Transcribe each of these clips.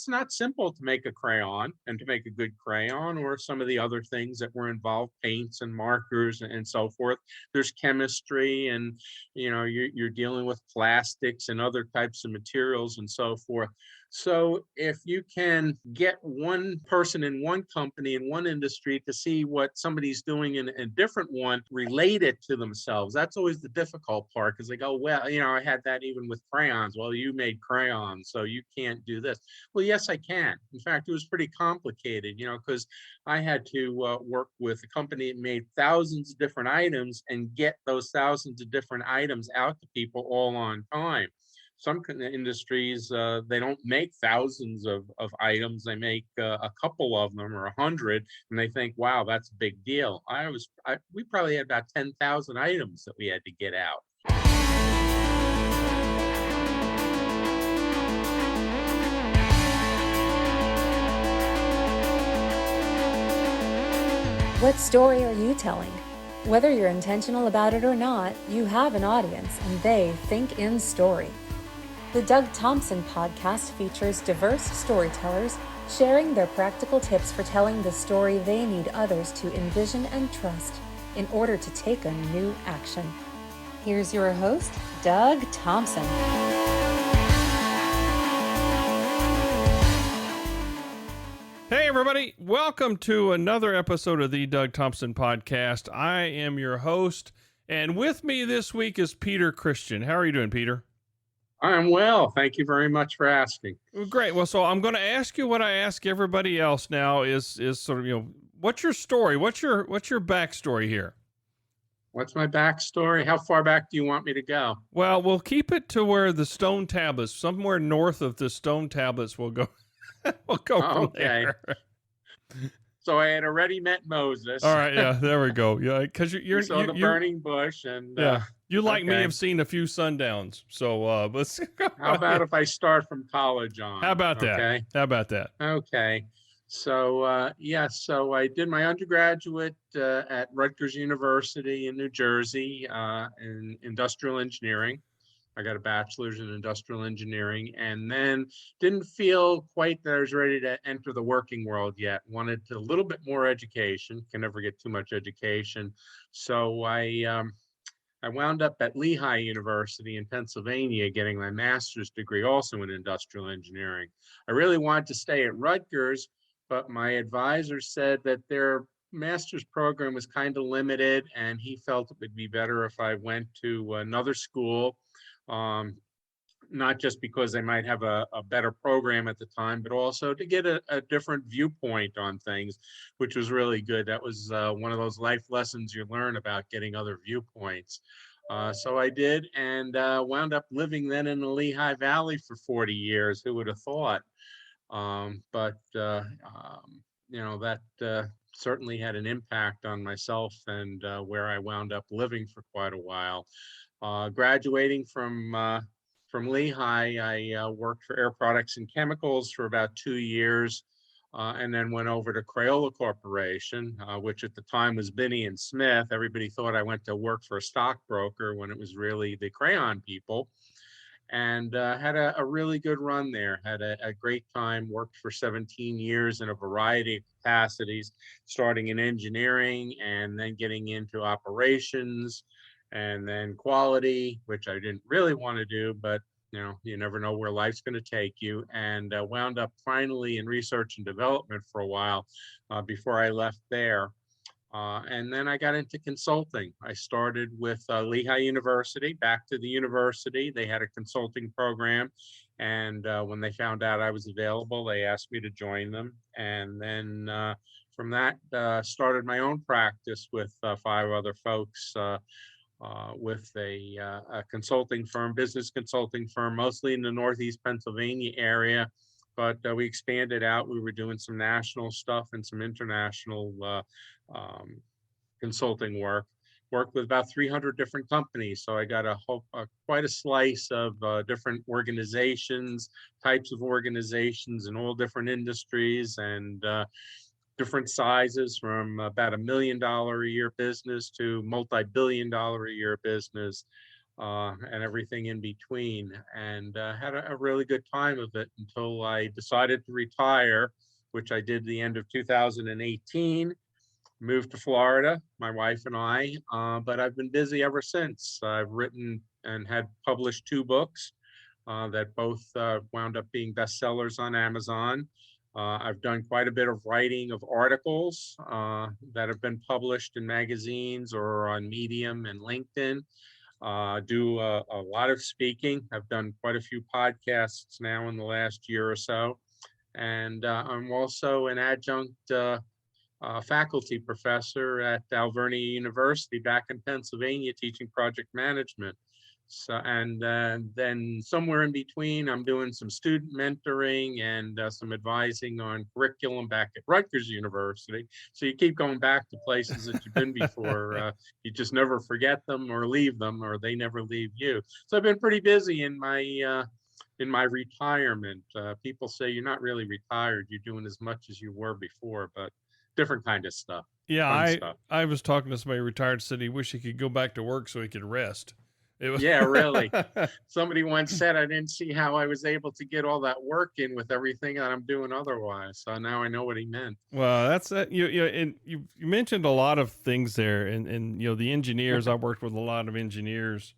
it's not simple to make a crayon and to make a good crayon, or some of the other things that were involved, paints and markers and so forth. There's chemistry, and you're dealing with plastics and other types of materials and so forth. So if you can get one person in one company, in one industry, to see what somebody's doing in a different one, relate it to themselves, that's always the difficult part, because they go, well, I had that even with crayons. Well, you made crayons, so you can't do this. Well, yes, I can. In fact, it was pretty complicated, because I had to work with a company that made thousands of different items and get those thousands of different items out to people all on time. Some industries, they don't make thousands of items. They make a couple of them or 100, and they think, wow, that's a big deal. We probably had about 10,000 items that we had to get out. What story are you telling? Whether you're intentional about it or not, you have an audience and they think in story. The Doug Thompson podcast features diverse storytellers sharing their practical tips for telling the story they need others to envision and trust in order to take a new action. Here's your host, Doug Thompson. Hey everybody, welcome to another episode of the Doug Thompson podcast. I am your host, and with me this week is Peter Christian. How are you doing, Peter? I'm well. Thank you very much for asking. Well, great. Well, so I'm going to ask you what I ask everybody else now is sort of, what's your story? What's your backstory here? What's my backstory? How far back do you want me to go? Well, we'll keep it to where the stone tablets, somewhere north of the stone tablets, we'll go. We'll go from there. So I had already met Moses. All right, yeah, there we go. Yeah, because you're saw the burning bush, and you like me have seen a few sundowns. So let's. How about if I start from college on? How about that? Okay. How about that? Okay. So so I did my undergraduate at Rutgers University in New Jersey in industrial engineering. I got a bachelor's in industrial engineering, and then didn't feel quite that I was ready to enter the working world yet. Wanted a little bit more education. Can never get too much education. So I wound up at Lehigh University in Pennsylvania getting my master's degree also in industrial engineering. I really wanted to stay at Rutgers, but my advisor said that their master's program was kind of limited, and he felt it would be better if I went to another school. Not just because they might have a better program at the time, but also to get a different viewpoint on things, which was really good. That was one of those life lessons you learn about getting other viewpoints. So I did, and wound up living then in the Lehigh Valley for 40 years. Who would have thought? But that certainly had an impact on myself and where I wound up living for quite a while. Graduating from Lehigh, I worked for Air Products and Chemicals for about 2 years, and then went over to Crayola Corporation, which at the time was Binney and Smith. Everybody thought I went to work for a stockbroker when it was really the crayon people, and had a really good run there. Had a great time, worked for 17 years in a variety of capacities, starting in engineering and then getting into operations, and then quality, which I didn't really want to do, but you never know where life's going to take you, and wound up finally in research and development for a while before I left there. And then I got into consulting. I started with Lehigh University, back to the university. They had a consulting program, and when they found out I was available, they asked me to join them. And then from that, started my own practice with 5 other folks, with a consulting firm, business consulting firm, mostly in the Northeast Pennsylvania area. But we expanded out. We were doing some national stuff and some international consulting work. Worked with about 300 different companies. So I got quite a slice of different organizations, types of organizations in all different industries, and different sizes, from about $1 million a year business to multi-billion-dollar a year business. and everything in between, and had a really good time of it until I decided to retire, which I did the end of 2018. Moved to Florida, my wife and I, but I've been busy ever since. I've written and had published 2 books that both wound up being bestsellers on Amazon. I've done quite a bit of writing of articles that have been published in magazines or on Medium and LinkedIn. Do a lot of speaking. I've done quite a few podcasts now in the last year or so. And I'm also an adjunct faculty professor at Alberni University back in Pennsylvania, teaching project management. So, and then somewhere in between, I'm doing some student mentoring and some advising on curriculum back at Rutgers University. So you keep going back to places that you've been before. You just never forget them or leave them, or they never leave you. So I've been pretty busy in my retirement. People say you're not really retired. You're doing as much as you were before, but different kind of stuff. Yeah, Stuff. I was talking to somebody retired, said he wish he could go back to work so he could rest. It was Yeah, really. Somebody once said I didn't see how I was able to get all that work in with everything that I'm doing otherwise. So now I know what he meant. Well, that's and you mentioned a lot of things there, and the engineers. I worked with a lot of engineers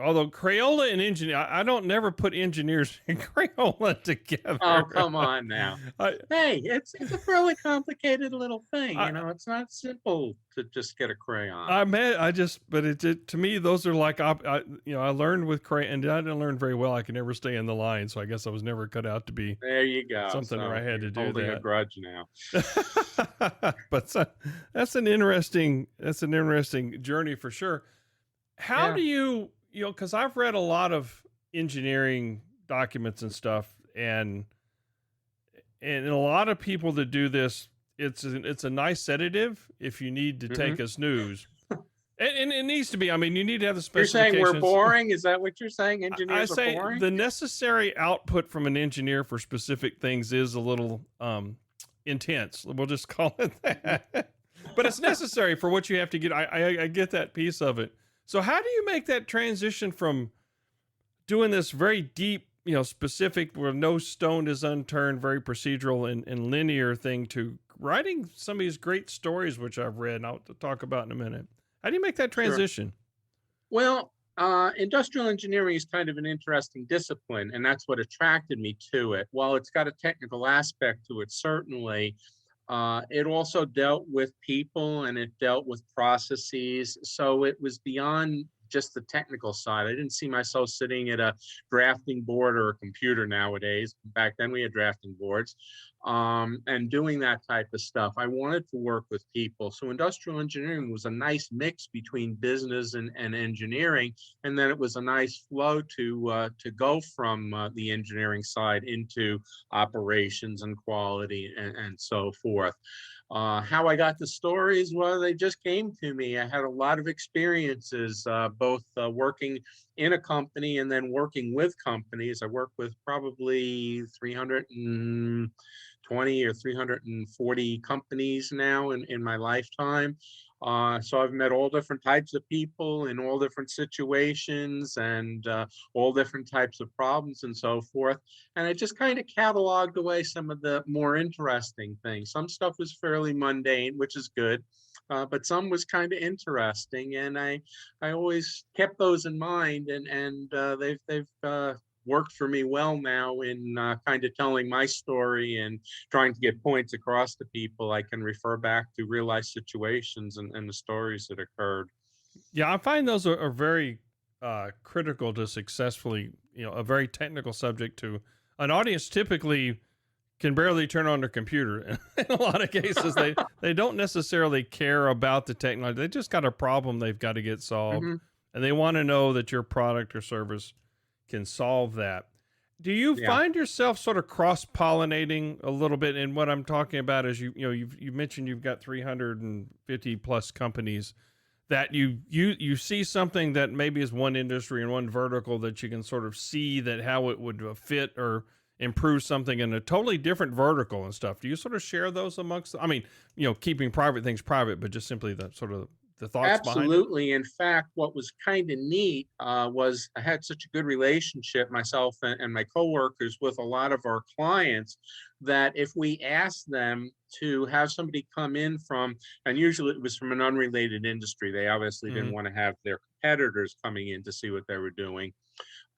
although Crayola and engineer, I don't never put engineers and Crayola together. Oh, come on now. Hey, it's a fairly complicated little thing. It's not simple to just get a crayon. To me, those are like, I learned with crayon, and I didn't learn very well. I could never stay in the line. So I guess I was never cut out to be there you go. Something where I had to do holding that. a grudge now. But that's an interesting journey for sure. How do you because I've read a lot of engineering documents and stuff, and a lot of people that do this, it's a nice sedative if you need to take a snooze. And it needs to be. I mean, you need to have the specifications. You're saying we're boring? Is that what you're saying? Engineers are boring? The necessary output from an engineer for specific things is a little intense. We'll just call it that. But it's necessary for what you have to get. I get that piece of it. So how do you make that transition from doing this very deep, specific, where no stone is unturned, very procedural and linear thing, to writing some of these great stories, which I've read, and I'll talk about in a minute. How do you make that transition? Sure. Well, industrial engineering is kind of an interesting discipline, and that's what attracted me to it. While it's got a technical aspect to it, certainly, it also dealt with people and it dealt with processes. So it was beyond just the technical side. I didn't see myself sitting at a drafting board or a computer nowadays. Back then we had drafting boards, and doing that type of stuff. I wanted to work with people. So industrial engineering was a nice mix between business and engineering. And then it was a nice flow to go from the engineering side into operations and quality and so forth. How I got the stories, well, they just came to me. I had a lot of experiences, both working in a company and then working with companies. I worked with probably 320 or 340 companies now in my lifetime. So I've met all different types of people in all different situations and all different types of problems and so forth. And I just kind of cataloged away some of the more interesting things. Some stuff was fairly mundane, which is good, but some was kind of interesting. And I always kept those in mind, and they've worked for me well now in kind of telling my story and trying to get points across to people. I can refer back to real life situations and the stories that occurred. Yeah, I find those are very critical to successfully, a very technical subject to an audience typically can barely turn on their computer. In a lot of cases, they don't necessarily care about the technology. They just got a problem they've got to get solved, and they want to know that your product or service can solve that. Do you find yourself sort of cross-pollinating a little bit? And what I'm talking about is you mentioned you've got 350 plus companies that you see something that maybe is one industry and one vertical that you can sort of see that how it would fit or improve something in a totally different vertical and stuff. Do you sort of share those amongst, keeping private things private, but just simply the sort of the thoughts behind it? Absolutely. In fact, what was kind of neat was I had such a good relationship, myself and my coworkers, with a lot of our clients, that if we asked them to have somebody come in from, and usually it was from an unrelated industry, they obviously didn't Mhm. want to have their competitors coming in to see what they were doing.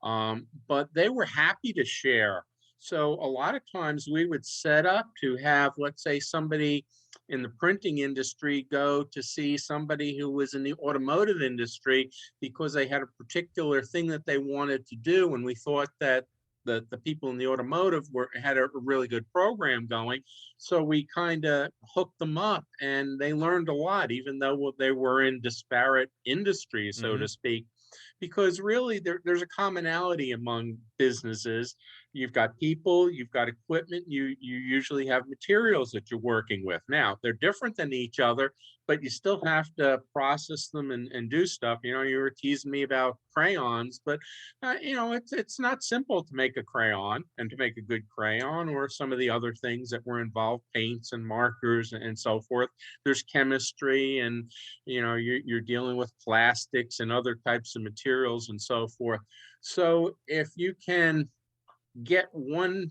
But they were happy to share. So a lot of times we would set up to have, let's say, somebody in the printing industry go to see somebody who was in the automotive industry because they had a particular thing that they wanted to do. And we thought that the people in the automotive had a really good program going. So we kind of hooked them up and they learned a lot, even though they were in disparate industries, so to Mhm. speak, because really there's a commonality among businesses. You've got people, you've got equipment, you usually have materials that you're working with. Now they're different than each other, but you still have to process them and do stuff. You know, you were teasing me about crayons, but you know, it's not simple to make a crayon and to make a good crayon, or some of the other things that were involved, paints and markers and so forth. There's chemistry, and you know, you're dealing with plastics and other types of materials and so forth. So if you can get one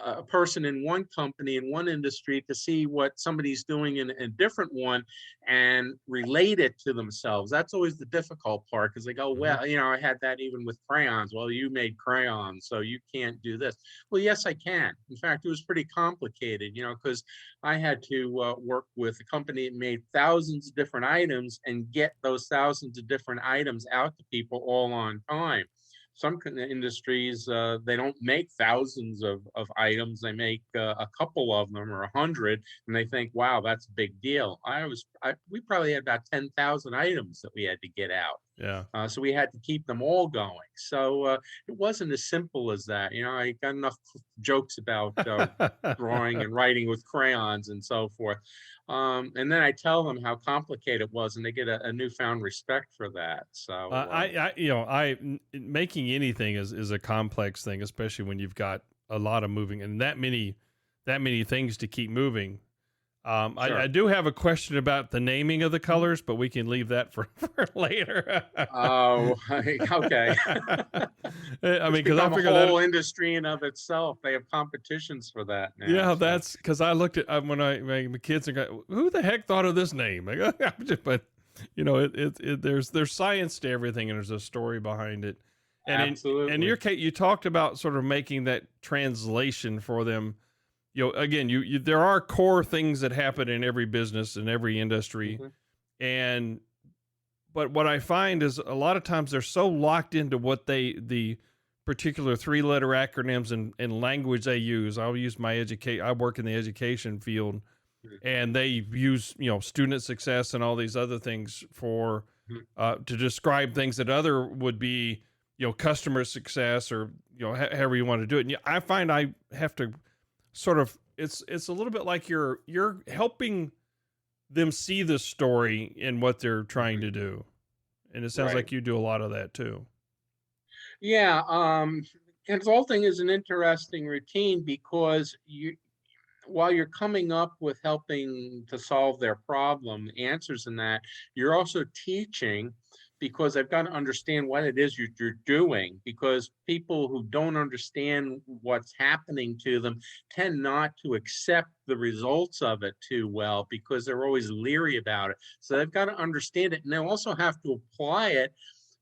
a person in one company in one industry to see what somebody's doing in a different one and relate it to themselves, that's always the difficult part, because they go, Mhm. well, you know, I had that even with crayons. Well, you made crayons, so you can't do this. Well, yes, I can. In fact, it was pretty complicated, you know, because I had to work with a company that made thousands of different items and get those thousands of different items out to people all on time. Some industries, they don't make thousands of items. They make a couple of them or 100, and they think, wow, that's a big deal. We probably had about 10,000 items that we had to get out. Yeah. So we had to keep them all going. So it wasn't as simple as that. You know, I got enough jokes about drawing and writing with crayons and so forth. And then I tell them how complicated it was, and they get a newfound respect for that. So Making anything is a complex thing, especially when you've got a lot of moving and that many things to keep moving. I sure. do have a question about the naming of the colors, but we can leave that for, for later. Oh, okay. I mean, It's because I become a figure that, whole industry in of itself. They have competitions for that now. yeah, So that's because I looked at when my kids are going, who the heck thought of this name? But you know, there's science to everything, and there's a story behind it. And in absolutely. your case, you talked about sort of making that translation for them. You know, again, there are core things that happen in every business and every industry, Mhm. and but what I find is a lot of times they're so locked into what the particular three-letter acronyms and language they use. I work in the education field, and they use, you know, student success and all these other things for Mhm. to describe things that other would be, you know, customer success, or you know, however you want to do it. And I find I have to sort of, it's a little bit like you're helping them see the story in what they're trying Mhm. to do, and it sounds Right. like you do a lot of that too. Yeah. Consulting is an interesting routine because while you're coming up with helping to solve their problem, answers in that, you're also teaching, because they've got to understand what it is you're doing. Because people who don't understand what's happening to them tend not to accept the results of it too well, because they're always leery about it. So they've got to understand it, and they also have to apply it,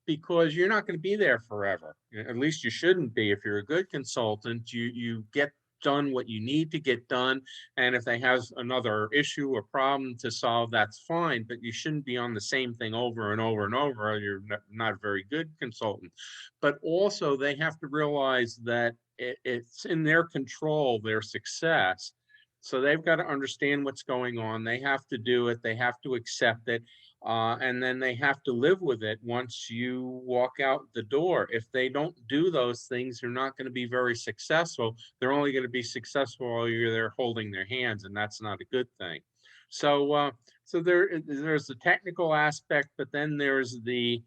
because you're not going to be there forever. At least you shouldn't be. If you're a good consultant, you get done what you need to get done. And if they have another issue or problem to solve, that's fine. But you shouldn't be on the same thing over and over and over. You're not a very good consultant. But also, they have to realize that it's in their control, their success. So they've got to understand what's going on. They have to do it. They have to accept it, and then they have to live with it once you walk out the door. If they don't do those things, they're not going to be very successful. They're only going to be successful while you're there holding their hands, and that's not a good thing. So there's the technical aspect, but then there's the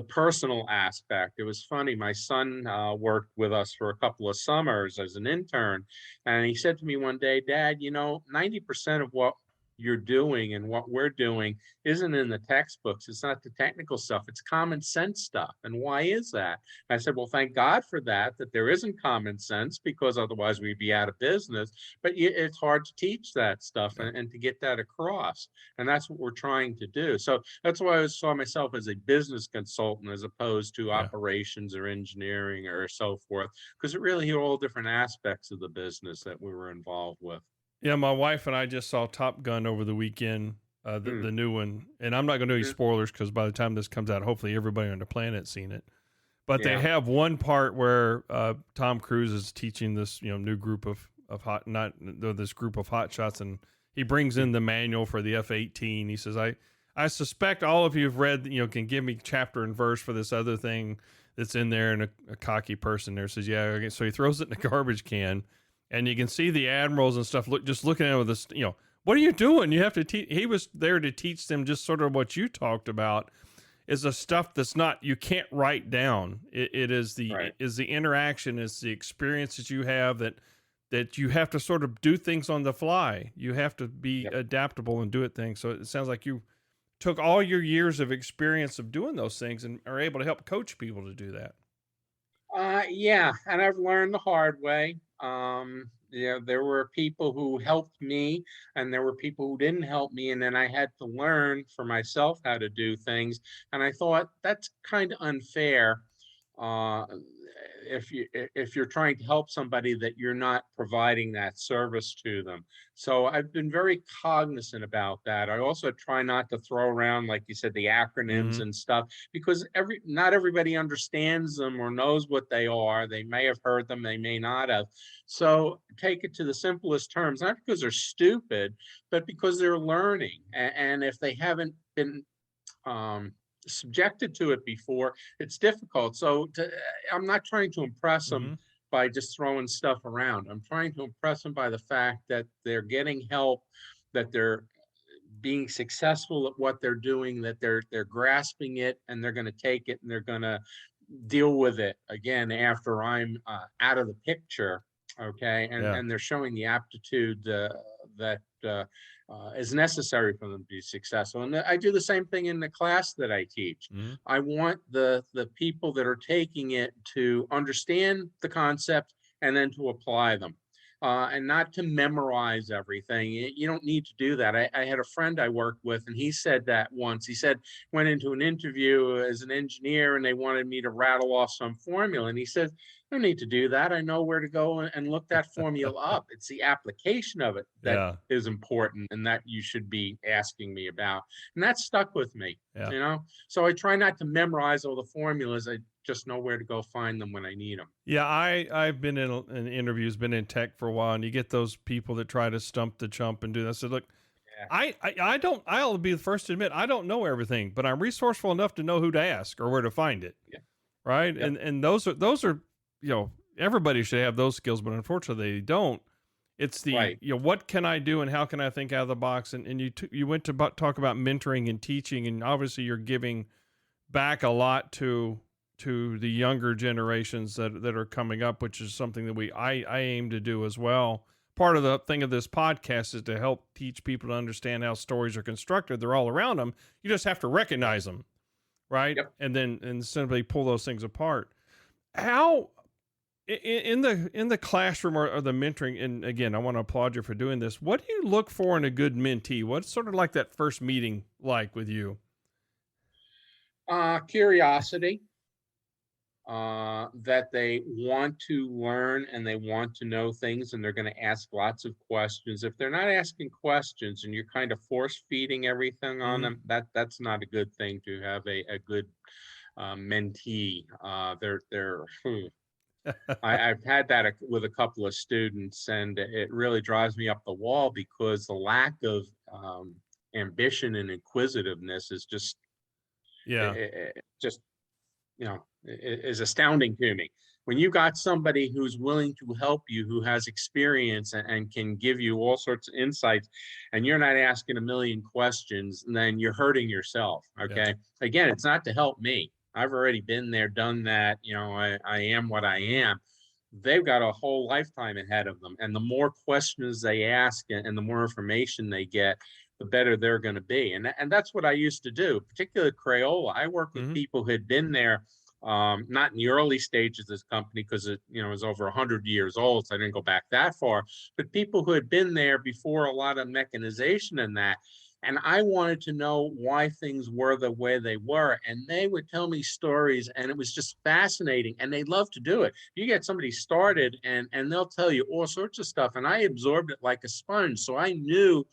personal aspect. It was funny. My son worked with us for a couple of summers as an intern, and he said to me one day, "Dad, you know, 90% of what you're doing and what we're doing isn't in the textbooks. It's not the technical stuff. It's common sense stuff. And why is that? I said, well, thank God for that there isn't common sense, because otherwise we'd be out of business. But it's hard to teach that stuff and to get that across. And that's what we're trying to do. So that's why I saw myself as a business consultant as opposed to operations or engineering or so forth, because it really are all different aspects of the business that we were involved with. Yeah, my wife and I just saw Top Gun over the weekend, the new one, and I'm not going to do any spoilers because by the time this comes out, hopefully everybody on the planet's seen it. But they have one part where Tom Cruise is teaching this new group of this group of hotshots, and he brings in the manual for the F-18. He says, I suspect all of you have read, can give me chapter and verse for this other thing that's in there, and a cocky person there says, yeah. Okay. So he throws it in the garbage can. And you can see the admirals and stuff just looking at it with this, what are you doing? You have to teach. He was there to teach them just sort of what you talked about, is the stuff that's not, you can't write down. It is the interaction, is the experience that you have that you have to sort of do things on the fly. You have to be adaptable and do it things. So it sounds like you took all your years of experience of doing those things and are able to help coach people to do that. Yeah, and I've learned the hard way. There were people who helped me and there were people who didn't help me, and then I had to learn for myself how to do things. And I thought that's kind of unfair. If you're trying to help somebody that you're not providing that service to them. So I've been very cognizant about that. I also try not to throw around, like you said, the acronyms and stuff, because not everybody understands them or knows what they are. They may have heard them, they may not have. So take it to the simplest terms, not because they're stupid, but because they're learning. And if they haven't been subjected to it before, it's difficult. So I'm not trying to impress them by just throwing stuff around. I'm trying to impress them by the fact that they're getting help, that they're being successful at what they're doing, that they're grasping it, and they're going to take it and they're going to deal with it again after I'm out of the picture. Okay. And they're showing the aptitude that is necessary for them to be successful. And I do the same thing in the class that I teach. I want the people that are taking it to understand the concept and then to apply them. And not to memorize everything. You don't need to do that. I had a friend I worked with, and he said that once. He said, went into an interview as an engineer, and they wanted me to rattle off some formula. And he said, I don't need to do that. I know where to go and look that formula up. It's the application of it that is important and that you should be asking me about. And that stuck with me, So I try not to memorize all the formulas. I just know where to go find them when I need them. Yeah, I've been in interviews, been in tech for a while, and you get those people that try to stump the chump and do that. So look, I'll be the first to admit, I don't know everything, but I'm resourceful enough to know who to ask or where to find it. Right. And those are, everybody should have those skills, but unfortunately they don't. It's the, what can I do and how can I think out of the box? And you went to talk about mentoring and teaching, and obviously you're giving back a lot to the younger generations that are coming up, which is something that I aim to do as well. Part of the thing of this podcast is to help teach people to understand how stories are constructed. They're all around them. You just have to recognize them, right? And then simply pull those things apart. How in the classroom or the mentoring, and again, I want to applaud you for doing this. What do you look for in a good mentee? What's sort of like that first meeting like with you? Curiosity. That they want to learn and they want to know things, and they're going to ask lots of questions. If they're not asking questions and you're kind of force feeding everything on them, that's not a good thing to have a good mentee. I've had that with a couple of students, and it really drives me up the wall because the lack of ambition and inquisitiveness is just is astounding to me. When you got somebody who's willing to help you, who has experience and can give you all sorts of insights, and you're not asking a million questions, then you're hurting yourself. Okay. Again, it's not to help me. I've already been there, done that. I am what I am. They've got a whole lifetime ahead of them. And the more questions they ask and the more information they get, the better they're going to be. And that's what I used to do, particularly Crayola. I worked with Hmm. people who had been there, not in the early stages of this company because it, was over 100 years old, so I didn't go back that far, but people who had been there before a lot of mechanization and that. And I wanted to know why things were the way they were. And they would tell me stories, and it was just fascinating. And they love to do it. You get somebody started, and they'll tell you all sorts of stuff. And I absorbed it like a sponge. So I knew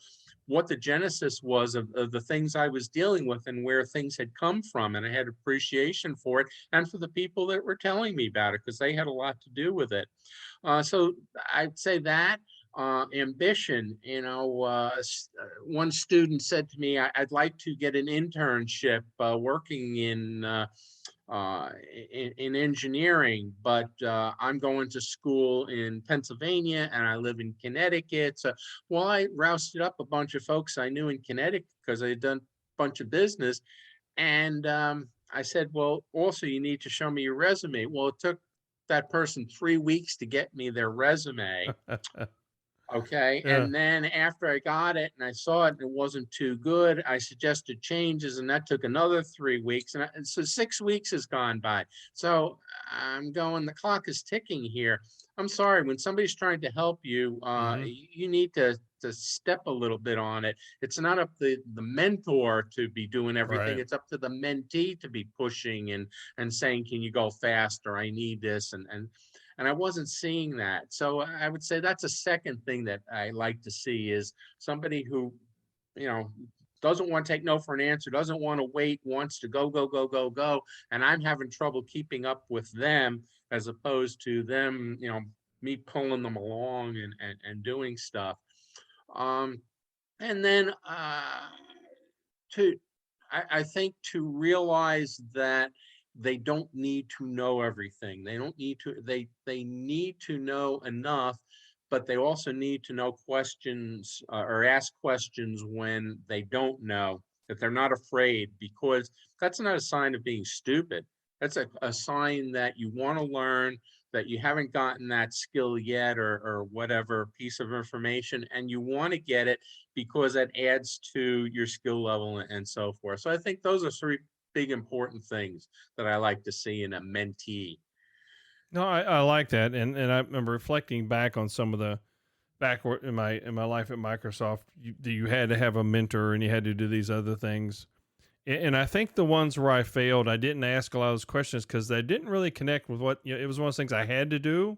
what the genesis was of the things I was dealing with and where things had come from. And I had appreciation for it and for the people that were telling me about it because they had a lot to do with it. So I'd say that ambition, one student said to me, I'd like to get an internship working in engineering, but I'm going to school in Pennsylvania and I live in Connecticut. So, well, I rousted up a bunch of folks I knew in Connecticut because I had done a bunch of business. And I said, well, also, you need to show me your resume. Well, it took that person 3 weeks to get me their resume. Okay. Yeah. And then after I got it and I saw it and it wasn't too good, I suggested changes and that took another 3 weeks. And so 6 weeks has gone by. So I'm going, the clock is ticking here. I'm sorry, when somebody's trying to help you, Hmm. you need to step a little bit on it. It's not up to the mentor to be doing everything. Right. It's up to the mentee to be pushing and saying, can you go faster? I need this. And I wasn't seeing that. So I would say that's a second thing that I like to see is somebody who, you know, doesn't want to take no for an answer, doesn't want to wait, wants to go, go, go, go, go. And I'm having trouble keeping up with them as opposed to them, me pulling them along and doing stuff. Um, and then to I think to realize that they don't need to know everything. They don't need to, they need to know enough, but they also need to know questions or ask questions when they don't know, that they're not afraid, because that's not a sign of being stupid. That's a sign that you want to learn, that you haven't gotten that skill yet or whatever piece of information, and you want to get it because it adds to your skill level and so forth. So I think those are three big important things that I like to see in a mentee. No, I like that, and I remember reflecting back on some of the in my life at Microsoft. You had to have a mentor, and you had to do these other things. And I think the ones where I failed, I didn't ask a lot of those questions because they didn't really connect with what, it was one of those things I had to do.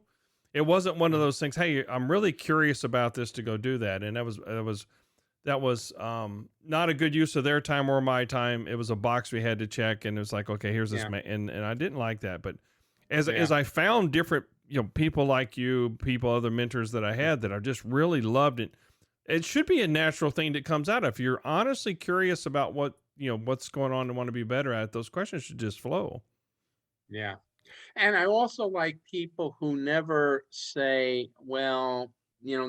It wasn't one of those things. Hey, I'm really curious about this to go do that, and that was not a good use of their time or my time. It was a box we had to check, and it was like, okay, here's this Yeah, man, and I didn't like that. But as yeah, I found different, people like you, other mentors that I had that I just really loved it. It should be a natural thing that comes out. If you're honestly curious about what's going on and want to be better at it, those questions should just flow. yeah. And I also like people who never say, well,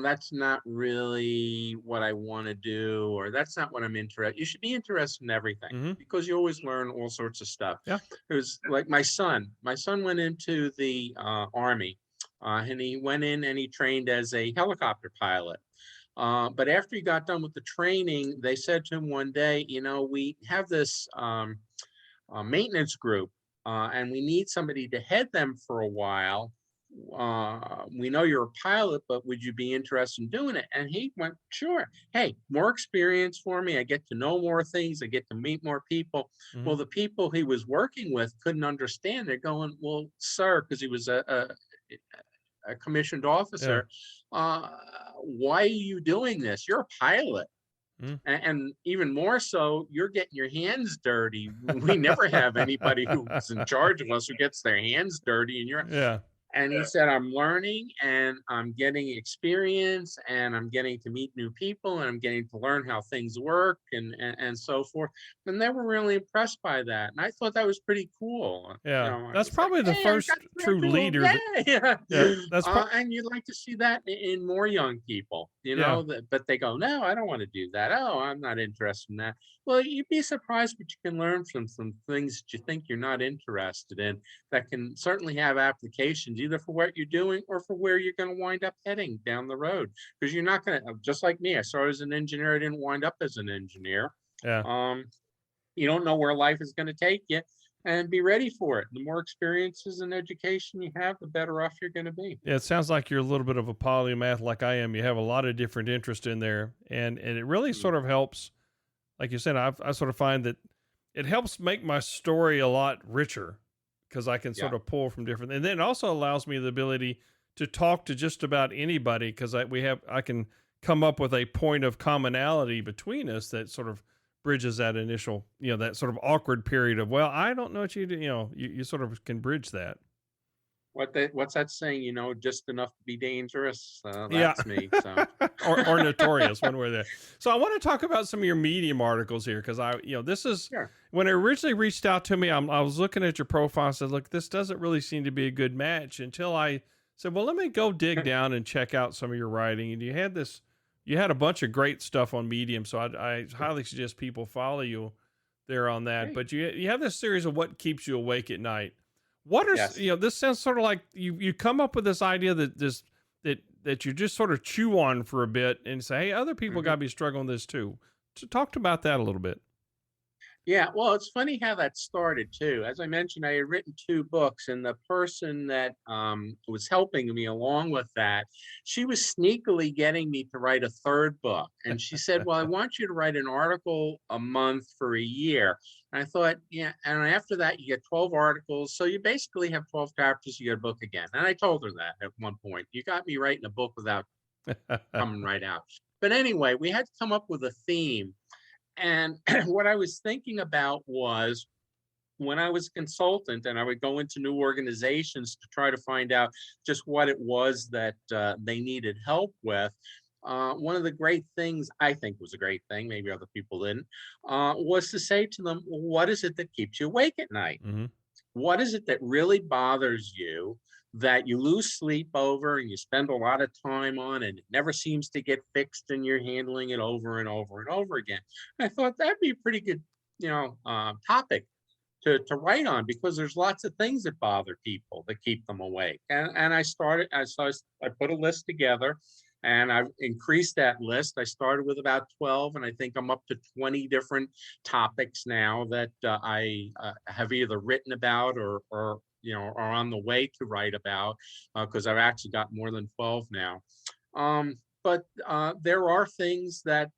that's not really what I want to do, or that's not what I'm interested. You should be interested in everything Hmm. because you always learn all sorts of stuff. Yeah. It was like my son. My son went into the Army, and he went in and he trained as a helicopter pilot. But after he got done with the training, they said to him one day, we have this maintenance group, and we need somebody to head them for a while. We know you're a pilot, but would you be interested in doing it? And he went, sure. Hey, more experience for me. I get to know more things. I get to meet more people. Hmm. Well, the people he was working with couldn't understand. They're going, well, sir, because he was a commissioned Yeah. officer, uh, why are you doing this? You're a pilot. Mm. And even more so, you're getting your hands dirty. We never have anybody who's in charge of us who gets their hands dirty. And you're Yeah. and he said, I'm learning and I'm getting experience and I'm getting to meet new people and I'm getting to learn how things work and so forth. And they were really impressed by that. And I thought that was pretty cool. Yeah. I That's was like, probably the hey, I first got to true do leader that, okay. Yeah. yeah, that's And you'd like to see that in more young people, yeah. but they go, no, I don't want to do that. Oh, I'm not interested in that. Well, you'd be surprised what you can learn from some things that you think you're not interested in that can certainly have applications. You either for what you're doing or for where you're going to wind up heading down the road. Because you're not going to, just like me, I started as an engineer, I didn't wind up as an engineer. Yeah. You don't know where life is going to take you, and be ready for it. The more experiences and education you have, the better off you're going to be. Yeah, it sounds like you're a little bit of a polymath like I am. You have a lot of different interests in there, and it really sort of helps. Like you said, I sort of find that it helps make my story a lot richer because I can sort of pull from different, and then it also allows me the ability to talk to just about anybody because I can come up with a point of commonality between us that sort of bridges that initial, that sort of awkward period of, well, I don't know what you do, you sort of can bridge that. What's that saying? Just enough to be dangerous. Yeah. That's me. So or notorious when we're there. So I want to talk about some of your Medium articles here because this is Sure. when it originally reached out to me. I was looking at your profile. I said, look, this doesn't really seem to be a good match until I said, well, let me go dig down and check out some of your writing. And you had a bunch of great stuff on Medium. So I highly suggest people follow you there on that. Great. But you have this series of what keeps you awake at night. What are, Yes. this sounds sort of like you come up with this idea that you just sort of chew on for a bit and say, hey, other people got to be struggling with this too. So talk about that a little bit. Yeah, well, it's funny how that started too. As I mentioned, I had written 2 books, and the person that was helping me along with that, she was sneakily getting me to write a 3rd book. And she said, well, I want you to write an article a month for a year. And I thought, yeah, and after that, you get 12 articles. So you basically have 12 chapters, you get a book again. And I told her that at one point. You got me writing a book without coming right out. But anyway, we had to come up with a theme. And what I was thinking about was when I was a consultant and I would go into new organizations to try to find out just what it was that they needed help with. One of the great things, I think was a great thing, maybe other people didn't, was to say to them, well, what is it that keeps you awake at night? Mm-hmm. What is it that really bothers you that you lose sleep over and you spend a lot of time on, and it never seems to get fixed, and you're handling it over and over and over again? I thought that'd be a pretty good, topic to write on, because there's lots of things that bother people that keep them awake. And I put a list together, and I've increased that list. I started with about 12, and I think I'm up to 20 different topics now that I have either written about or are on the way to write about, because I've actually got more than 12 now. But there are things that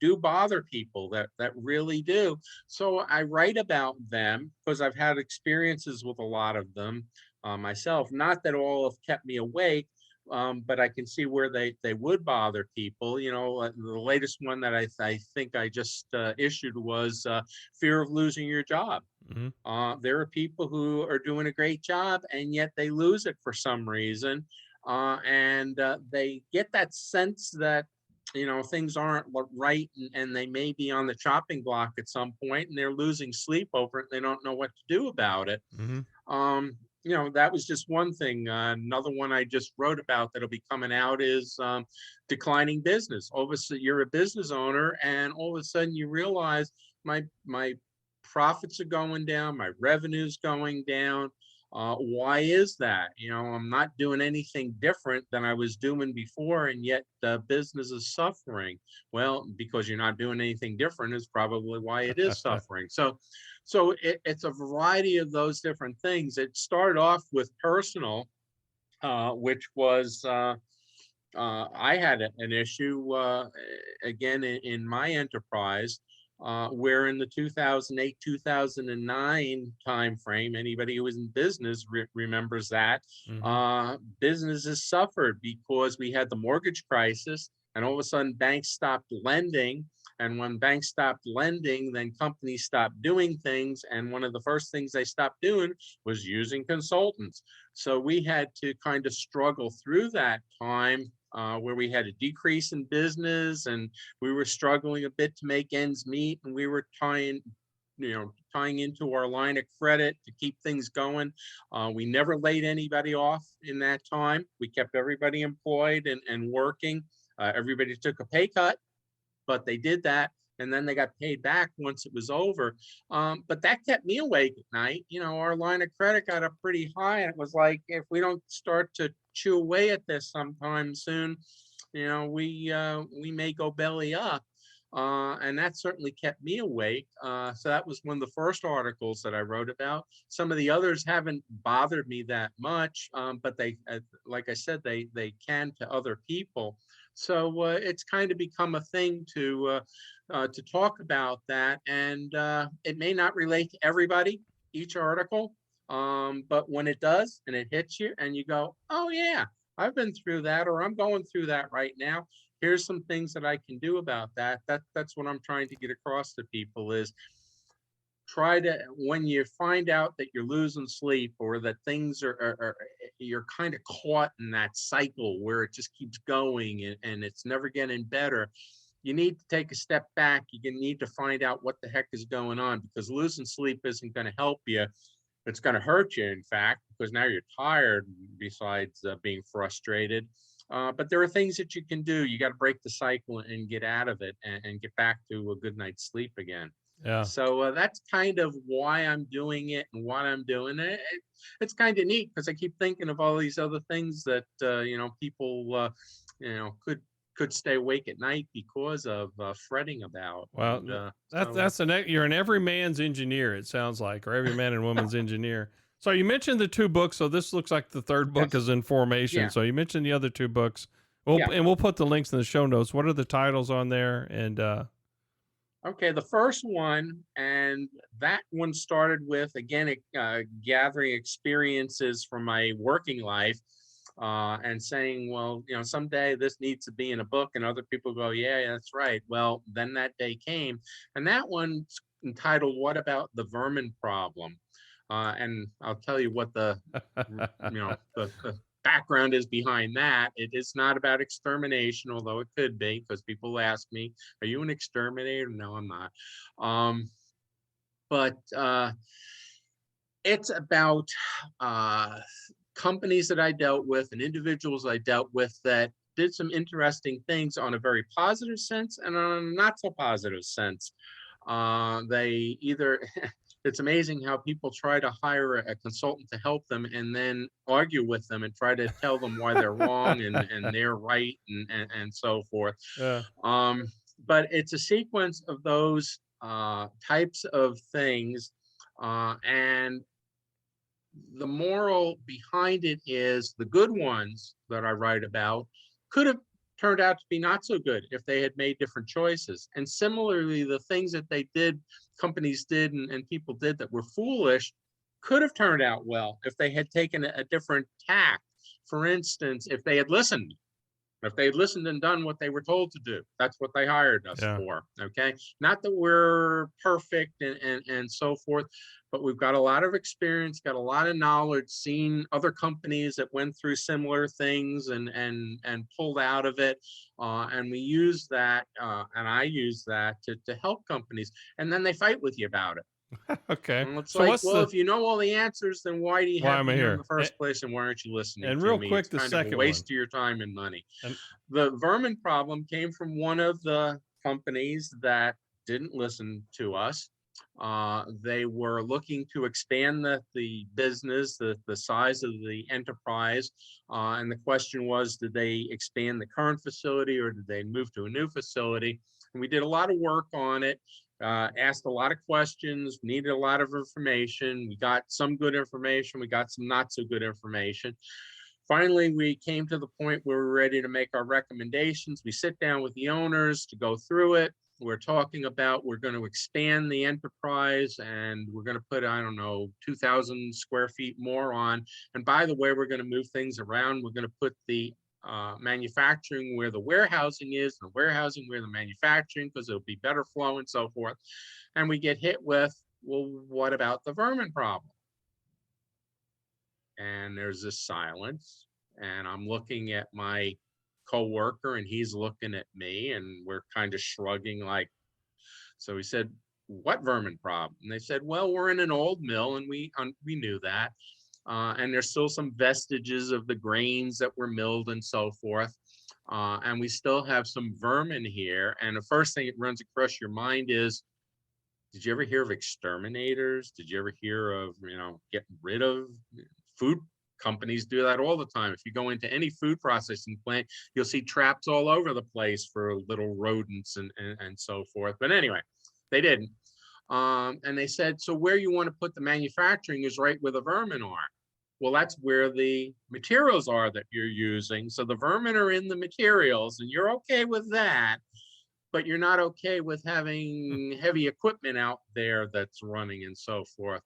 do bother people, that really do. So I write about them because I've had experiences with a lot of them myself. Not that all have kept me awake, but I can see where they would bother people. The latest one that I think I just issued was fear of losing your job. Mm-hmm. There are people who are doing a great job, and yet they lose it for some reason. And they get that sense that, things aren't right, and they may be on the chopping block at some point, and they're losing sleep over it. They don't know what to do about it. Mm-hmm. That was just one thing. Another one I just wrote about that'll be coming out is declining business. All of a sudden, you're a business owner, and all of a sudden you realize my profits are going down, my revenue's going down. Why is that? I'm not doing anything different than I was doing before, and yet the business is suffering. Well, because you're not doing anything different is probably why it is suffering. So it's a variety of those different things. It started off with personal, which was I had an issue again in my enterprise. Where in the 2008, 2009 timeframe, anybody who was in business remembers that, Mm-hmm. businesses suffered because we had the mortgage crisis, and all of a sudden banks stopped lending. And when banks stopped lending, then companies stopped doing things. And one of the first things they stopped doing was using consultants. So we had to kind of struggle through that time, where we had a decrease in business, and we were struggling a bit to make ends meet, and we were tying into our line of credit to keep things going. We never laid anybody off in that time. We kept everybody employed and working. Everybody took a pay cut, but they did that. and then they got paid back once it was over. But that kept me awake at night. Our line of credit got up pretty high, and it was like, if we don't start to chew away at this sometime soon, we may go belly up. And that certainly kept me awake. So that was one of the first articles that I wrote about. Some of the others haven't bothered me that much, but they, like I said, they can to other people. So it's kind of become a thing to talk about that, and it may not relate to everybody, each article, but when it does and it hits you, and you go, "Oh yeah, I've been through that," or "I'm going through that right now. Here's some things that I can do about that." That's what I'm trying to get across to people is try to, when you find out that you're losing sleep or that things are you're kind of caught in that cycle where it just keeps going and it's never getting better, you need to take a step back. You need to find out what the heck is going on, because losing sleep isn't going to help you. It's going to hurt you, in fact, because now you're tired besides being frustrated. But there are things that you can do. You got to break the cycle and get out of it and get back to a good night's sleep again. Yeah. So that's kind of why I'm doing it and what I'm doing. It's kind of neat because I keep thinking of all these other things that, people, could stay awake at night because of fretting about. Well, So, you're an every man's engineer, it sounds like, or every man and woman's engineer. So you mentioned the two books. So this looks like the third book yes. is in formation. Yeah. So you mentioned the other two books. Yeah. And we'll put the links in the show notes. What are the titles on there? And Okay, the first one, and that one started with, again, gathering experiences from my working life, and saying, well, someday this needs to be in a book, and other people go, yeah, that's right. Well, then that day came, and that one's entitled, "What About the Vermin Problem?" And I'll tell you what the background is behind that. It is not about extermination, although it could be, because people ask me, "Are you an exterminator?" No, I'm not. But it's about companies that I dealt with and individuals I dealt with that did some interesting things on a very positive sense and on a not so positive sense. They either it's amazing how people try to hire a consultant to help them and then argue with them and try to tell them why they're wrong and they're right and so forth. yeah. But it's a sequence of those types of things. And the moral behind it is the good ones that I write about could have turned out to be not so good if they had made different choices. And similarly, the things that they did, companies did, and people did that were foolish could have turned out well if they had taken a different tack. For instance, if they had listened and done what they were told to do. That's what they hired us for. Okay. Not that we're perfect and so forth, but we've got a lot of experience, got a lot of knowledge, seen other companies that went through similar things and pulled out of it. And we use that, and I use that to help companies. And then they fight with you about it. Okay. And it's like, well, if you know all the answers, then why do you have me here in the first place, and why aren't you listening and to real me? quick, It's the kind second of a waste one. of your time and money. And the Vermin Problem came from one of the companies that didn't listen to us. They were looking to expand the business, the size of the enterprise. And the question was, did they expand the current facility or did they move to a new facility? And we did a lot of work on it. Asked a lot of questions, needed a lot of information. We got some good information. We got some not so good information. Finally, we came to the point where we're ready to make our recommendations. We sit down with the owners to go through it. We're talking about, we're going to expand the enterprise and we're going to put, 2,000 square feet more on. And by the way, we're going to move things around. We're going to put the manufacturing where the warehousing is, and the warehousing where the manufacturing, because it'll be better flow and so forth. And we get hit with, well, what about the vermin problem? And there's this silence, and I'm looking at my coworker and he's looking at me, and we're kind of shrugging like, so he said, what vermin problem? And they said, well, we're in an old mill, and we knew that. And there's still some vestiges of the grains that were milled and so forth. And we still have some vermin here. And the first thing that runs across your mind is, did you ever hear of exterminators? Did you ever hear of, getting rid of food? Companies do that all the time. If you go into any food processing plant, you'll see traps all over the place for little rodents and so forth. But anyway, they didn't. And they said, so where you want to put the manufacturing is right where the vermin are. Well, that's where the materials are that you're using. So the vermin are in the materials, and you're okay with that, but you're not okay with having heavy equipment out there that's running and so forth.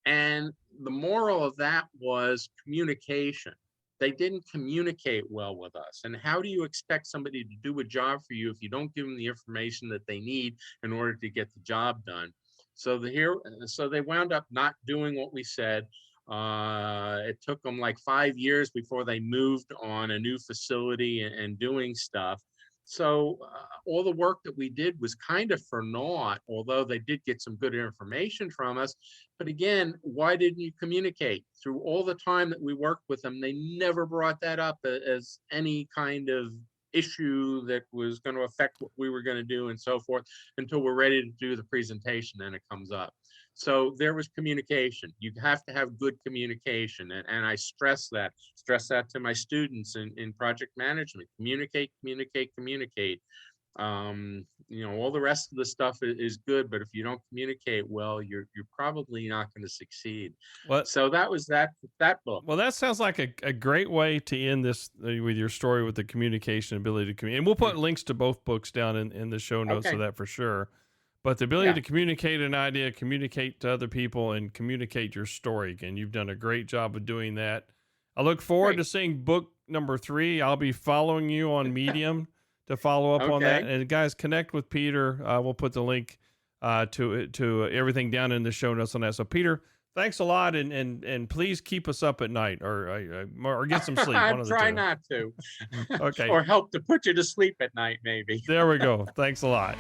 And the moral of that was communication. They didn't communicate well with us. And how do you expect somebody to do a job for you if you don't give them the information that they need in order to get the job done? So they wound up not doing what we said. It took them like 5 years before they moved on a new facility and doing stuff. So all the work that we did was kind of for naught, although they did get some good information from us. But again, why didn't you communicate? Through all the time that we worked with them, they never brought that up as any kind of issue that was going to affect what we were going to do and so forth until we're ready to do the presentation, and it comes up. So there was communication. You have to have good communication. And I stress that to my students in project management. Communicate. All the rest of the stuff is good, but if you don't communicate well, you're probably not going to succeed. So that was that book. Well, that sounds like a great way to end this with your story with the communication ability to communicate. And we'll put links to both books down in the show notes of that for sure. But the ability to communicate an idea, communicate to other people, and communicate your story. And you've done a great job of doing that. I look forward to seeing book number 3. I'll be following you on Medium to follow up on that. And guys, connect with Peter. We'll put the link to everything down in the show notes on that. So Peter, thanks a lot, and please keep us up at night or get some sleep. I try not to. Okay. Or help to put you to sleep at night, maybe. There we go. Thanks a lot.